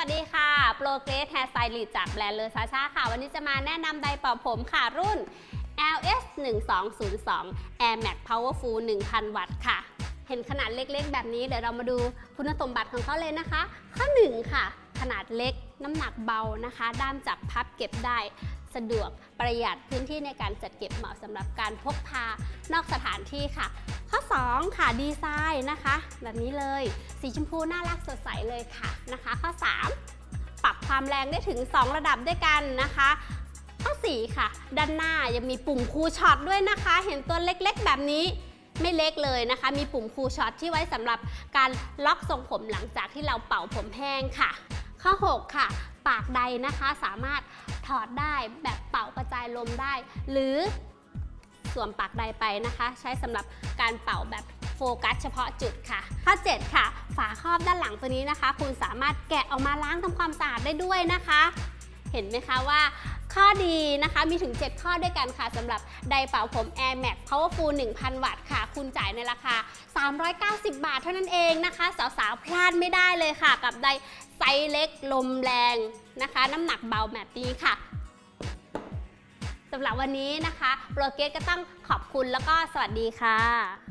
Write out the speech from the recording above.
วัสดีค่ะโปรเกรสแฮร์สไตลิสต์จากแบรนด์เลอซาชาค่ะวันนี้จะมาแนะนำไดร์เป่าผมค่ะรุ่น LS 1202 Air Max Powerful 1000 วัตต์ค่ะเห็นขนาดเล็กๆแบบนี้เดี๋ยวเรามาดูคุณสมบัติของเขาเลยนะคะข้อ1ค่ะขนาดเล็กน้ำหนักเบานะคะด้ามจับพับเก็บได้สะดวกประหยัดพื้นที่ในการจัดเก็บเหมาะสำหรับการพกพานอกสถานที่ค่ะข้อ2ค่ะดีไซน์นะคะแบบนี้เลยสีชมพูน่ารักสดใสเลยค่ะนะคะข้อ3ปรับความแรงได้ถึง2ระดับด้วยกันนะคะข้อ4ค่ะด้านหน้ายังมีปุ่มคูลช็อตด้วยนะคะเห็นตัวเล็กๆแบบนี้ไม่เล็กเลยนะคะมีปุ่มคูลช็อตที่ไว้สำหรับการล็อกทรงผมหลังจากที่เราเป่าผมแห้งค่ะข้อ6ค่ะปากใดนะคะสามารถถอดได้แบบเป่ากระจายลมได้หรือสวมปากใดไปนะคะใช้สำหรับการเป่าแบบโฟกัสเฉพาะจุดค่ะข้อ7ค่ะฝาครอบด้านหลังตัวนี้นะคะคุณสามารถแกะออกมาล้างทำความสะอาดได้ด้วยนะคะเห็นไหมคะว่าข้อดีนะคะมีถึง7ข้อด้วยกันค่ะสำหรับไดร์เป่าผม Air Max Powerful 1000 วัตต์ค่ะคุณจ่ายในราคา390 บาทเท่านั้นเองนะคะสาวๆพลาดไม่ได้เลยค่ะกับไดร์ไซส์เล็กลมแรงนะคะน้ำหนักเบาแบบนี้ค่ะสำหรับวันนี้นะคะโปรเกรสก็ต้องขอบคุณแล้วก็สวัสดีค่ะ